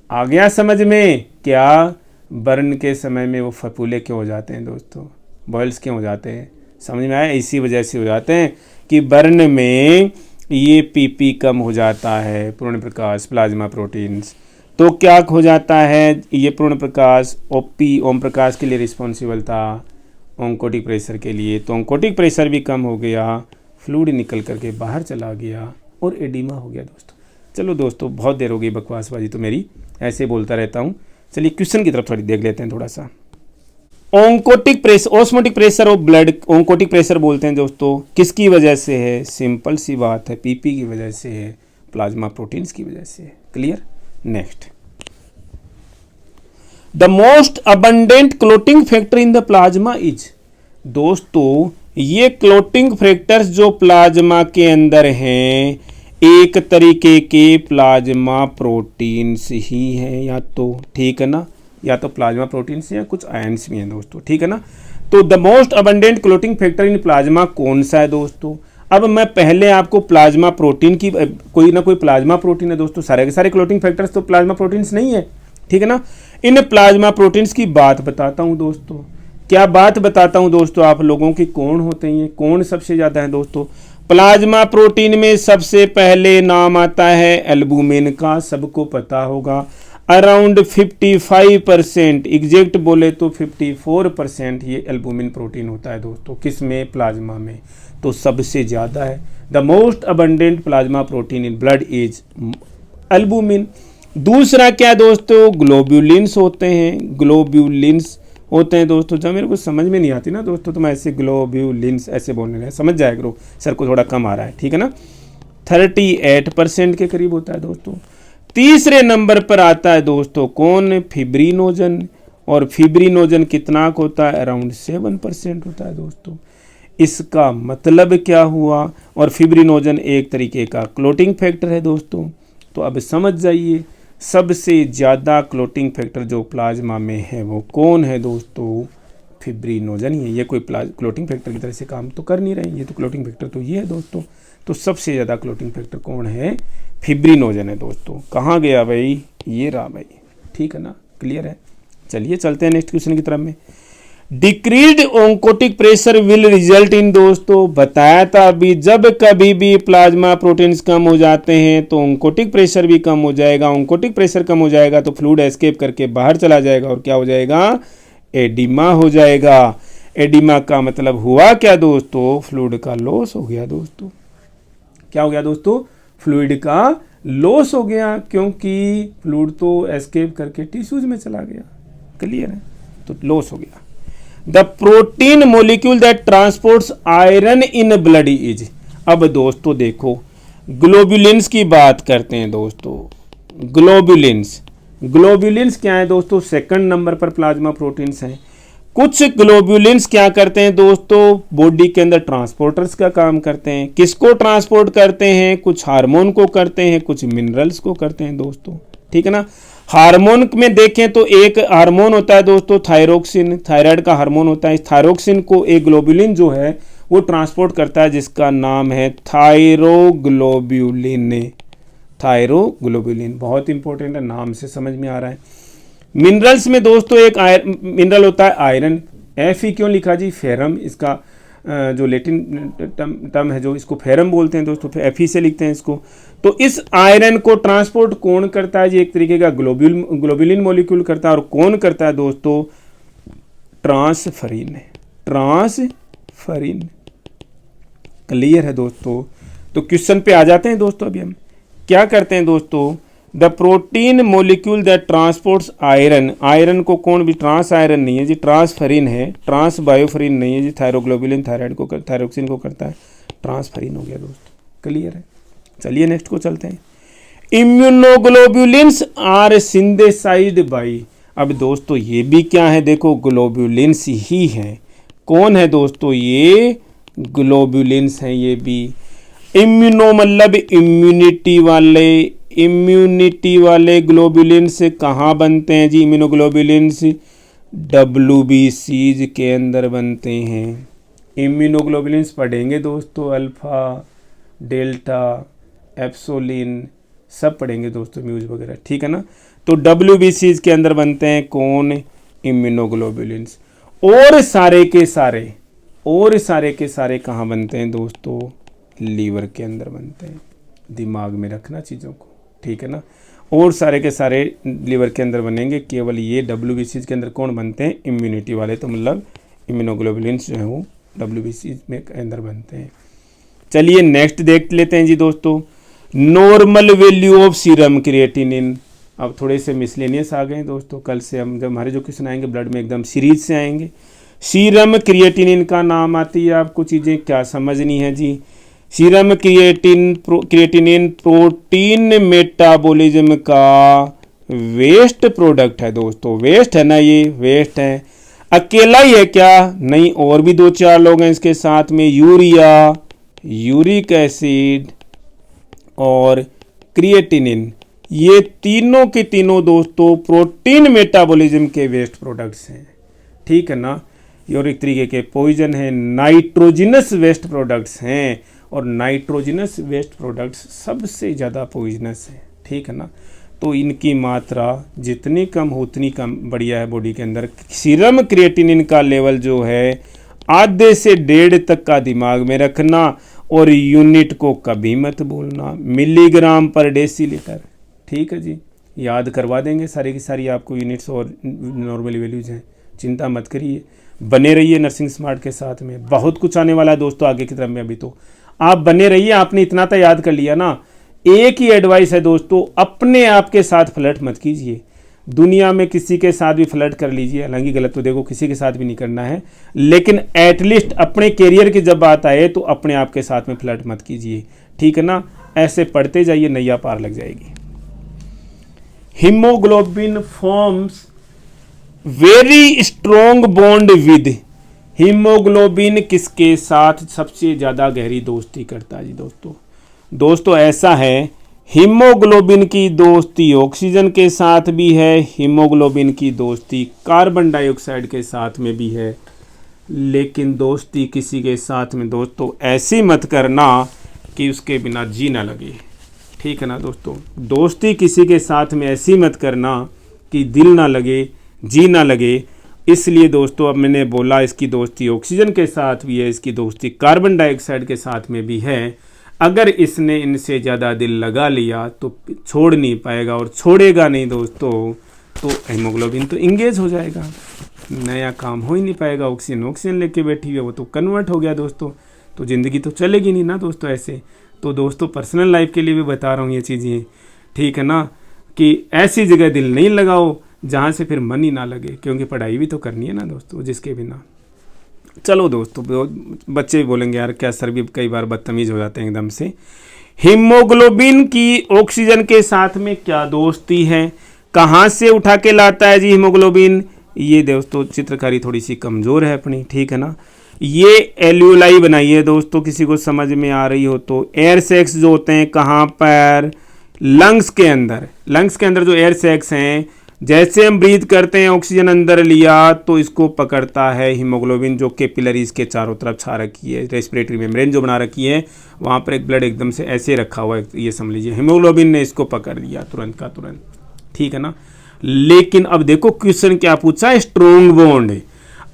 आ गया समझ में? क्या बर्न के समय में वो फफूले क्यों हो जाते हैं दोस्तों, बॉयल्स क्यों हो जाते हैं, समझ में आया? इसी वजह से हो जाते हैं कि बर्न में ये पीपी कम हो जाता है, पूर्ण प्रकाश प्लाज्मा प्रोटीन्स। तो क्या हो जाता है, ये पूर्ण प्रकाश ओपी ओम प्रकाश के लिए रिस्पॉन्सिबल था, ओंकोटिक प्रेशर के लिए, तो ओंकोटिक प्रेशर भी कम हो गया, फ्लूइड निकल करके बाहर चला गया और एडिमा हो गया दोस्तों। चलो दोस्तों, बहुत देर हो गई बकवासबाजी तो मेरी, ऐसे बोलता रहता हूँ। चलिए क्वेश्चन की तरफ थोड़ी देख लेते हैं थोड़ा सा। Oncotic pressure, osmotic pressure of blood, oncotic pressure बोलते हैं दोस्तों, किसकी वजह से है? सिंपल सी बात है, पीपी की वजह से है, प्लाज्मा प्रोटीन्स की वजह से है। Clear? Next, the most abundant clotting factor in the plasma is. दोस्तों ये क्लोटिंग फैक्टर्स जो प्लाज्मा के अंदर हैं, एक तरीके के प्लाज्मा प्रोटीन्स ही हैं या तो, ठीक है ना, या तो प्लाज्मा प्रोटीन्स या कुछ आयंस भी हैं दोस्तों, ठीक है ना। तो the most abundant clotting factor in plasma कौन सा है दोस्तों? अब मैं पहले आपको प्लाज्मा प्रोटीन की, कोई ना कोई प्लाज्मा प्रोटीन है दोस्तों, सारे के सारे क्लोटिंग फैक्टर्स तो प्लाज्मा प्रोटीन्स नहीं है, ठीक है ना। इन प्लाज्मा प्रोटीन्स की बात बताता हूं दोस्तों। क्या बात बताता हूं दोस्तों आप लोगों की, कौन होते हैं ये, कौन सबसे ज़्यादा है दोस्तों? प्लाज्मा प्रोटीन में सबसे पहले नाम आता है एल्बुमिन का, सबको पता होगा। अराउंड 55%, एग्जैक्ट बोले तो 54% ये एल्बुमिन प्रोटीन होता है दोस्तों। किस में? प्लाज्मा में। तो सबसे ज़्यादा है। The most abundant plasma protein in blood is albumin. दूसरा क्या दोस्तों? ग्लोब्यूलिन्स होते हैं, ग्लोब्यूलिन्स होते हैं दोस्तों। जब मेरे को समझ में नहीं आती ना दोस्तों, तो मैं ऐसे ग्लोब्यूलिन्स ऐसे बोलने लगा, समझ जाए करो, सर को थोड़ा कम आ रहा है, ठीक है ना। 38% के करीब होता है दोस्तों। तीसरे नंबर पर आता है दोस्तों कौन? फिब्रिनोजन। और फिब्रिनोजन कितना होता है? अराउंड 7% होता है दोस्तों। इसका मतलब क्या हुआ? और फिब्रिनोजन एक तरीके का क्लोटिंग फैक्टर है दोस्तों। तो अब समझ जाइए, सबसे ज़्यादा क्लोटिंग फैक्टर जो प्लाज्मा में है वो कौन है दोस्तों? फिब्रिनोजन ही है। ये कोई क्लोटिंग फैक्टर की तरह से काम तो कर नहीं रहे, ये तो क्लोटिंग फैक्टर तो ये है दोस्तों। तो सबसे ज़्यादा क्लोटिंग फैक्टर कौन है? फिब्रिनोजन है दोस्तों। कहाँ गया भाई? ये रहा भाई, ठीक है ना, क्लियर है। चलिए चलते हैं नेक्स्ट क्वेश्चन की तरफ में। Decreased oncotic pressure will result in, दोस्तों बताया था अभी, जब कभी भी प्लाज्मा प्रोटीन्स कम हो जाते हैं तो ओंकोटिक प्रेशर भी कम हो जाएगा। ओंकोटिक प्रेशर कम हो जाएगा तो फ्लूइड एस्केप करके बाहर चला जाएगा और क्या हो जाएगा? एडिमा हो जाएगा। एडिमा का मतलब हुआ क्या दोस्तों? फ्लूइड का लॉस हो गया दोस्तों। क्या हो गया दोस्तों? फ्लूइड का लॉस हो गया, क्योंकि फ्लूइड तो एस्केप करके टिश्यूज में चला गया। क्लियर है? तो लॉस हो गया। The protein molecule that transports iron in blood is. अब दोस्तों देखो, ग्लोब्यूलिन्स की बात करते हैं दोस्तों। ग्लोब्यूलिन्स, ग्लोब्यूलिन्स क्या है दोस्तों? सेकंड नंबर पर प्लाज्मा प्रोटीन्स हैं। कुछ ग्लोब्यूलिन्स क्या करते हैं दोस्तों? बॉडी के अंदर ट्रांसपोर्टर्स का काम करते हैं। किसको ट्रांसपोर्ट करते हैं? कुछ हार्मोन को करते हैं, कुछ मिनरल्स को करते हैं दोस्तों, ठीक है ना। हार्मोन में देखें तो एक हार्मोन होता है दोस्तों थायरोक्सिन, थायराइड का हार्मोन होता है। इस थायरोक्सिन को एक ग्लोब्यूलिन जो है वो ट्रांसपोर्ट करता है, जिसका नाम है थायरोग्लोब्यूलिन। थायरोग्लोब्यूलिन बहुत इंपॉर्टेंट है, नाम से समझ में आ रहा है। मिनरल्स में दोस्तों एक मिनरल होता है आयरन। एफ ही क्यों लिखा जी? फेरम, इसका जो लेटिन टर्म है जो इसको फेरम बोलते हैं दोस्तों, एफ ही से लिखते हैं इसको। तो इस आयरन को ट्रांसपोर्ट कौन करता है जी? एक तरीके का ग्लोब्यूलिन मॉलिक्यूल करता है। और कौन करता है दोस्तों? ट्रांसफरिन। ट्रांसफरिन। क्लियर है दोस्तों? तो क्वेश्चन पे आ जाते हैं दोस्तों। अभी हम क्या करते हैं दोस्तों? The protein molecule that transports iron, iron को कौन भी, ट्रांस आयरन नहीं है जी, ट्रांसफरिन है, ट्रांस बायोफरिन नहीं है जी। थायरोग्लोब्यूलिन थायराइड को, थायरोक्सिन को करता है, ट्रांसफरिन हो गया दोस्तों। क्लियर है? चलिए नेक्स्ट को चलते हैं। इम्यूनोग्लोबुलिन्स आर सिंथेसाइज्ड बाई, अब दोस्तों ये भी क्या है, देखो ग्लोबुलिन्स ही है। कौन है दोस्तों, ये ग्लोबुलिन्स हैं ये भी। इम्यूनो मतलब इम्यूनिटी वाले ग्लोबुलिन्स कहाँ बनते हैं जी, इम्यूनोग्लोबुलिन्स WBCs के अंदर बनते हैं। इम्यूनोग्लोबुलिन्स पढ़ेंगे दोस्तों, अल्फा, डेल्टा, एप्सोलिन सब पढ़ेंगे दोस्तों, म्यूज वगैरह, ठीक है ना। तो WBCs के अंदर बनते हैं कौन, इम्यूनोग्लोबुलिन्स। और सारे के सारे कहाँ बनते हैं दोस्तों, लीवर के अंदर बनते हैं। दिमाग में रखना चीज़ों को, ठीक है ना। और सारे के सारे लीवर के अंदर बनेंगे, केवल ये WBCs के अंदर कौन बनते हैं, इम्यूनिटी वाले, तो मतलब इम्यूनोग्लोबुलिन्स जो है वो WBCs में अंदर बनते हैं। चलिए नेक्स्ट देख लेते हैं जी दोस्तों, normal value of serum creatinine. अब थोड़े से मिसलेनियस आ गए दोस्तों, कल से हम जब हमारे जो क्वेश्चन आएंगे ब्लड में एकदम सीरीज से आएंगे। सीरम क्रिएटिनिन का नाम आती है, आपको चीज़ें क्या समझनी है जी। सीरम क्रिएटिनिन प्रोटीन मेटाबॉलिज्म का वेस्ट प्रोडक्ट है दोस्तों, वेस्ट है ना, ये वेस्ट है। अकेला ही है क्या, नहीं, और भी 2-4 लोग हैं इसके साथ में, यूरिया, यूरिक एसिड और क्रिएटिनिन, ये तीनों के तीनों दोस्तों प्रोटीन मेटाबॉलिज्म के वेस्ट प्रोडक्ट्स हैं, ठीक है ना। और एक तरीके के पॉइजन है, नाइट्रोजिनस वेस्ट प्रोडक्ट्स हैं, और नाइट्रोजिनस वेस्ट प्रोडक्ट्स सबसे ज़्यादा पॉइजनस है, ठीक है ना। तो इनकी मात्रा जितनी कम हो उतनी कम बढ़िया है बॉडी के अंदर। सीरम क्रिएटिनिन का लेवल जो है आधे से 1.5 तक का दिमाग में रखना, और यूनिट को कभी मत भूलना, मिलीग्राम पर डेसीलीटर, ठीक है जी। याद करवा देंगे सारी की सारी आपको यूनिट्स और नॉर्मल वैल्यूज हैं, चिंता मत करिए, बने रहिए नर्सिंग स्मार्ट के साथ में। बहुत कुछ आने वाला है दोस्तों आगे की तरफ में, अभी तो आप बने रहिए। आपने इतना तो याद कर लिया ना। एक ही एडवाइस है दोस्तों, अपने आप के साथ फ्लर्ट मत कीजिए। दुनिया में किसी के साथ भी फ्लर्ट कर लीजिए, हालांकि गलत तो देखो किसी के साथ भी नहीं करना है, लेकिन एटलीस्ट अपने कैरियर की जब बात आए तो अपने आप के साथ में फ्लर्ट मत कीजिए, ठीक है ना। ऐसे पढ़ते जाइए, नैया पार लग जाएगी। Haemoglobin forms very strong bond with, haemoglobin किसके साथ सबसे ज़्यादा गहरी दोस्ती करता है जी दोस्तों ऐसा है, हीमोग्लोबिन की दोस्ती ऑक्सीजन के साथ भी है, हीमोग्लोबिन की दोस्ती कार्बन डाइऑक्साइड के साथ में भी है। लेकिन दोस्ती किसी के साथ में दोस्तों ऐसी मत करना कि उसके बिना जी ना लगे, ठीक है ना दोस्तों। दोस्ती किसी के साथ में ऐसी मत करना कि दिल ना लगे, जी ना लगे। इसलिए दोस्तों अब मैंने बोला इसकी दोस्ती ऑक्सीजन के साथ भी है, इसकी दोस्ती कार्बन डाइऑक्साइड के साथ में भी है। अगर इसने इनसे ज़्यादा दिल लगा लिया तो छोड़ नहीं पाएगा, और छोड़ेगा नहीं दोस्तों तो हीमोग्लोबिन तो इंगेज हो जाएगा, नया काम हो ही नहीं पाएगा। ऑक्सीजन लेके बैठी हुई है, वो तो कन्वर्ट हो गया दोस्तों, तो ज़िंदगी तो चलेगी नहीं ना दोस्तों ऐसे। तो दोस्तों पर्सनल लाइफ के लिए भी बता रहा हूँ ये चीज़ें, ठीक है ना, कि ऐसी जगह दिल नहीं लगाओ जहाँ से फिर मन ही ना लगे, क्योंकि पढ़ाई भी तो करनी है ना दोस्तों, जिसके बिना। चलो दोस्तों, बच्चे भी बोलेंगे यार क्या सर भी कई बार बदतमीज़ हो जाते हैं एकदम से। हीमोग्लोबिन की ऑक्सीजन के साथ में क्या दोस्ती है, कहाँ से उठा के लाता है जी हीमोग्लोबिन। ये दोस्तों चित्रकारी थोड़ी सी कमज़ोर है अपनी, ठीक है ना। ये एल्यूलाई बनाइए दोस्तों, किसी को समझ में आ रही हो तो। एयर सैक्स जो होते हैं कहाँ पर, लंग्स के अंदर। लंग्स के अंदर जो एयर सैक्स हैं, जैसे हम ब्रीथ करते हैं ऑक्सीजन अंदर लिया तो इसको पकड़ता है हीमोग्लोबिन, जो कैपिलरीज के चारों तरफ छा रखी है, रेस्पिरेटरी मेम्ब्रेन जो बना रखी है वहाँ पर एक ब्लड एकदम से ऐसे रखा हुआ है, ये समझ लीजिए हीमोग्लोबिन ने इसको पकड़ लिया तुरंत का तुरंत, ठीक है ना। लेकिन अब देखो क्वेश्चन क्या पूछा है, स्ट्रॉन्ग बॉन्ड।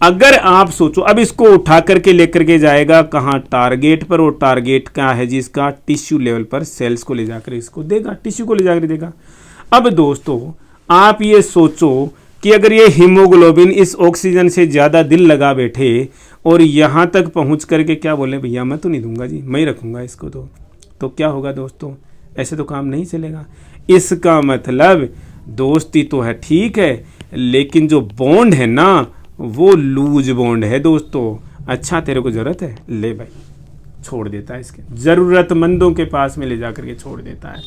अगर आप सोचो अब इसको उठा करके लेकर के जाएगा कहाँ, टारगेट पर, और टारगेट क्या है जी इसका, टिश्यू लेवल पर सेल्स को ले जाकर इसको देगा, टिश्यू को ले जाकर देगा। अब दोस्तों आप ये सोचो कि अगर ये हीमोग्लोबिन इस ऑक्सीजन से ज़्यादा दिल लगा बैठे और यहाँ तक पहुँच करके क्या बोले, भैया मैं तो नहीं दूंगा जी, मैं ही रखूँगा इसको, तो क्या होगा दोस्तों, ऐसे तो काम नहीं चलेगा। इसका मतलब दोस्ती तो है ठीक है, लेकिन जो बॉन्ड है ना वो लूज बॉन्ड है दोस्तों। अच्छा तेरे को ज़रूरत है, ले भाई छोड़ देता है, इसके जरूरतमंदों के पास में ले जाकर के छोड़ देता है।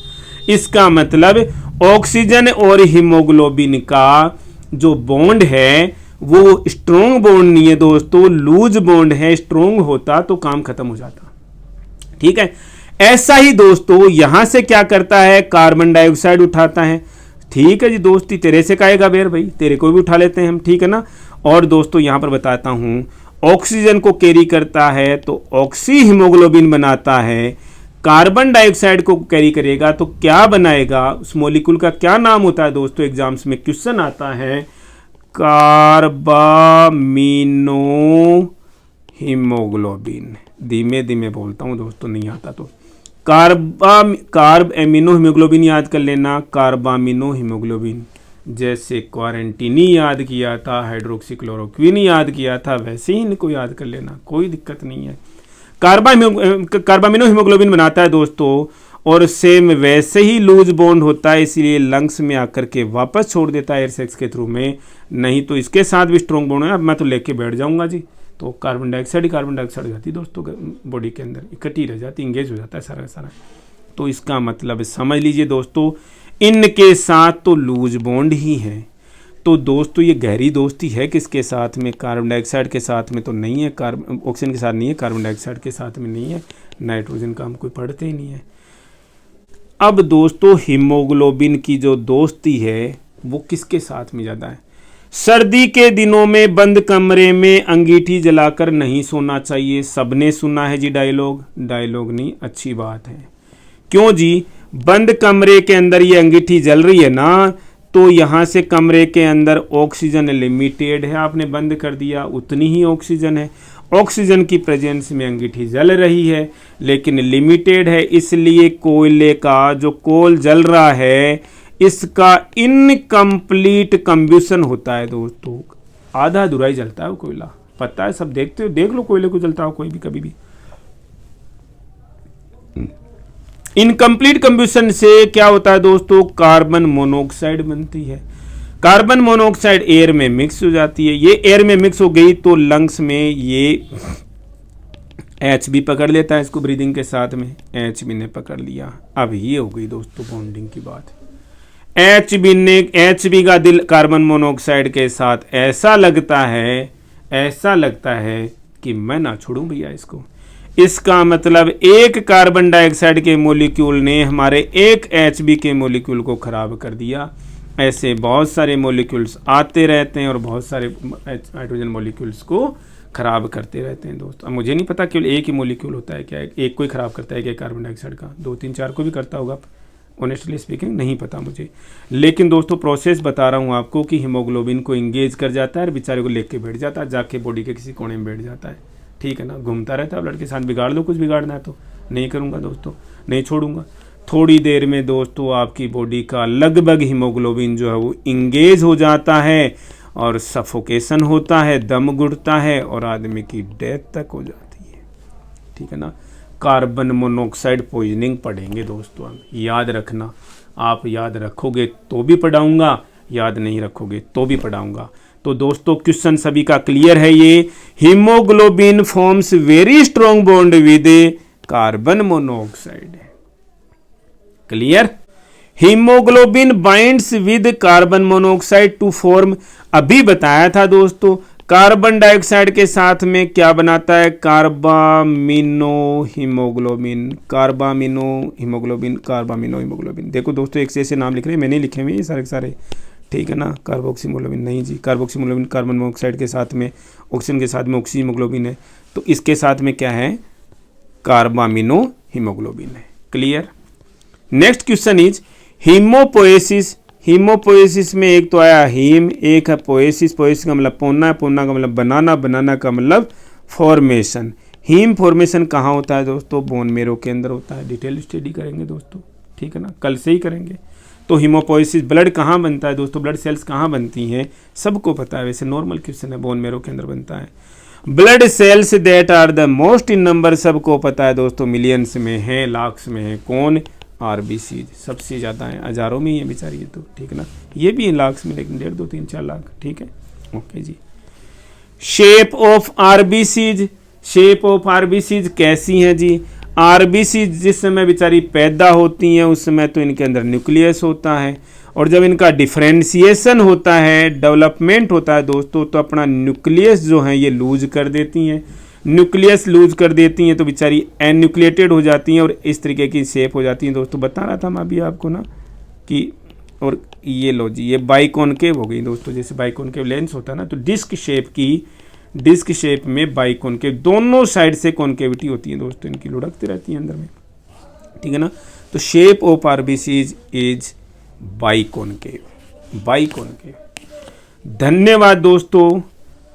इसका मतलब ऑक्सीजन और हीमोग्लोबिन का जो बॉन्ड है वो स्ट्रोंग बॉन्ड नहीं है दोस्तों, लूज बॉन्ड है। स्ट्रोंग होता तो काम खत्म हो जाता। ठीक है, ऐसा ही दोस्तों यहां से क्या करता है, कार्बन डाइऑक्साइड उठाता है। ठीक है जी दोस्ती, तेरे से काएगा बेर भाई, तेरे को भी उठा लेते हैं हम, ठीक है ना। और दोस्तों यहां पर बताता हूं, ऑक्सीजन को कैरी करता है तो ऑक्सी हीमोग्लोबिन बनाता है। कार्बन डाइऑक्साइड को कैरी करेगा तो क्या बनाएगा, उस मॉलिक्यूल का क्या नाम होता है दोस्तों, एग्जाम्स में क्वेश्चन आता है, कार्बामिनो हीमोग्लोबिन। धीमे धीमे बोलता हूं दोस्तों, नहीं आता तो कार्ब एमिनो हीमोग्लोबिन याद कर लेना, कार्बामिनो हीमोग्लोबिन। जैसे क्वारंटीनी याद किया था, हाइड्रोक्सीक्लोरोक्विन याद किया था, वैसे ही इनको याद कर लेना, कोई दिक्कत नहीं है। कार्बामिनो हीमोग्लोबिन बनाता है दोस्तों, और सेम वैसे ही लूज बॉन्ड होता है, इसीलिए लंग्स में आकर के वापस छोड़ देता है एयर सैक्स के थ्रू में। नहीं तो इसके साथ भी स्ट्रॉन्ग बॉन्ड है, अब मैं तो लेके बैठ जाऊंगा जी, तो कार्बन डाइऑक्साइड हो जाती है दोस्तों, बॉडी के अंदर इकट्ठी रह जाती, इंगेज हो जाता है सारा सारा। तो इसका मतलब समझ लीजिए दोस्तों, इनके साथ तो लूज बॉन्ड ही है। तो दोस्तों ये गहरी दोस्ती है किसके साथ में, कार्बन डाइऑक्साइड के साथ में तो नहीं है, ऑक्सीजन के साथ नहीं है, कार्बन डाइऑक्साइड के साथ में नहीं है, नाइट्रोजन का हम कोई पढ़ते ही नहीं है। अब दोस्तों हीमोग्लोबिन की जो दोस्ती है वो किसके साथ में ज़्यादा है, सर्दी के दिनों में बंद कमरे में अंगीठी जलाकर नहीं सोना चाहिए। सबने सुना है जी डायलॉग, डायलॉग नहीं अच्छी बात है। क्यों जी, बंद कमरे के अंदर ये अंगीठी जल रही है ना, तो यहाँ से कमरे के अंदर ऑक्सीजन लिमिटेड है, आपने बंद कर दिया, उतनी ही ऑक्सीजन है। ऑक्सीजन की प्रेजेंस में अंगीठी जल रही है लेकिन लिमिटेड है, इसलिए कोयले का जो कोल जल रहा है इसका इनकम्प्लीट कंब्यूशन होता है दोस्तों, आधा अधूरा ही जलता है वो कोयला, पता है, सब देखते हो, देख लो कोयले को जलता हो कोई भी कभी भी। इनकम्प्लीट कंब्यूशन से क्या होता है दोस्तों, कार्बन मोनोऑक्साइड बनती है। कार्बन मोनोऑक्साइड एयर में मिक्स हो जाती है, ये एयर में मिक्स हो गई तो लंग्स में ये HB पकड़ लेता है इसको, ब्रीदिंग के साथ में HB ने पकड़ लिया। अब ये हो गई दोस्तों बॉन्डिंग की बात। HB का दिल कार्बन मोनोऑक्साइड के साथ ऐसा लगता है कि मैं ना छोड़ूं भैया इसको। इसका मतलब एक कार्बन डाइऑक्साइड के मॉलिक्यूल ने हमारे एक HB के मॉलिक्यूल को खराब कर दिया। ऐसे बहुत सारे मॉलिक्यूल्स आते रहते हैं और बहुत सारे हाइड्रोजन मॉलिक्यूल्स को खराब करते रहते हैं दोस्तों। अब मुझे नहीं पता केवल एक ही मॉलिक्यूल होता है क्या, एक को ही खराब करता है क्या कार्बन डाइऑक्साइड का, 2 3 4 को भी करता होगा, ऑनेस्टली स्पीकिंग नहीं पता मुझे। लेकिन दोस्तों प्रोसेस बता रहा हूँ आपको कि हीमोग्लोबिन को इंगेज कर जाता है और बेचारे को लेके बैठ जाता है, जाके बॉडी के किसी कोने में बैठ जाता है, ठीक है ना, घूमता रहता है ब्लड के साथ। बिगाड़ लो, कुछ बिगाड़ना है तो नहीं करूँगा दोस्तों, नहीं छोड़ूंगा। थोड़ी देर में दोस्तों आपकी बॉडी का लगभग हीमोग्लोबिन जो है वो इंगेज हो जाता है और सफोकेशन होता है, दम घुटता है और आदमी की डेथ तक हो जाती है, ठीक है ना। कार्बन मोनोऑक्साइड पॉइजनिंग पढ़ेंगे दोस्तों हम, याद रखना। आप याद रखोगे तो भी पढ़ाऊंगा, याद नहीं रखोगे तो भी पढ़ाऊंगा। तो दोस्तों क्वेश्चन सभी का क्लियर है ये, haemoglobin forms very strong bond with carbon monoxide. Clear, haemoglobin binds with carbon monoxide to form, अभी बताया था दोस्तों, कार्बन डाइऑक्साइड के साथ में क्या बनाता है, carbamino haemoglobin, carbamino haemoglobin, carbamino haemoglobin. देखो दोस्तों एक से ऐसे नाम लिख रहे हैं, मैंने लिखे हुए ये सारे सारे, ठीक है ना। कार्बोक्सीमोग्लोबिन नहीं जी, कार्बोक्सीमोग्लोबिन कार्बन मोनोऑक्साइड के साथ में, ऑक्सीजन के साथ में ऑक्सी हीमोग्लोबिन है, तो इसके साथ में क्या है, कार्बामिनो हीमोग्लोबिन है। Clear. Next question is haemopoiesis. Haemopoiesis में एक तो आया हीम, एक है पोएसिस, पोएसिस का मतलब पोना, पोना का मतलब बनाना, बनाना का मतलब फॉर्मेशन। हीम फॉर्मेशन कहाँ होता है दोस्तों, बोन मेरो के अंदर होता है। डिटेल स्टडी करेंगे दोस्तों, ठीक है ना, कल से ही करेंगे। तो हीमोपोएसिस, ब्लड कहाँ बनता है दोस्तों, ब्लड सेल्स कहाँ बनती हैं, सबको पता है, वैसे नॉर्मल क्वेश्चन है, बोन मेरो के अंदर बनता है। Blood cells that are the most in number, सबको पता है दोस्तों, मिलियंस में है, लाख्स में है, कौन, RBC सबसे ज़्यादा है, हजारों में ही है बेचारी ये तो, ठीक है ना, ये भी लाख्स में, लेकिन 1.5 2 3 4 लाख, ठीक है, ओके जी। Shape of RBCs, shape of RBCs कैसी हैं जी? आरबीसी जिस समय बेचारी पैदा होती हैं उस समय तो इनके अंदर न्यूक्लियस होता है, और जब इनका डिफरेंशिएशन होता है, डेवलपमेंट होता है दोस्तों, तो अपना न्यूक्लियस जो है ये लूज कर देती हैं। न्यूक्लियस लूज कर देती हैं तो बेचारी एन्यूक्लिएटेड हो जाती हैं और इस तरीके की शेप हो जाती हैं दोस्तों। बता रहा था मैं अभी आपको ना कि, और ये लो जी, ये बाइकॉनकेव हो गई दोस्तों। जैसे बाइकॉनकेव लेंस होता है ना, तो डिस्क शेप में बाइकॉनकेव, दोनों साइड से कॉनकेविटी होती है दोस्तों, इनकी लुढ़कती रहती है अंदर में, ठीक है ना। तो shape of RBCs is biconcave. धन्यवाद दोस्तों,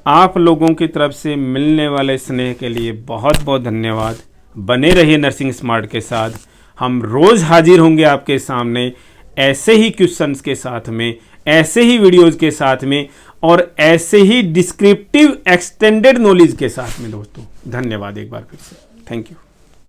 आप लोगों की तरफ से मिलने वाले स्नेह के लिए बहुत बहुत धन्यवाद। बने रहिए नर्सिंग स्मार्ट के साथ, हम रोज़ हाजिर होंगे आपके सामने ऐसे ही क्वेश्चंस के साथ में, ऐसे ही वीडियोज़ के साथ में, और ऐसे ही डिस्क्रिप्टिव एक्सटेंडेड नॉलेज के साथ में दोस्तों। धन्यवाद एक बार फिर से, थैंक यू।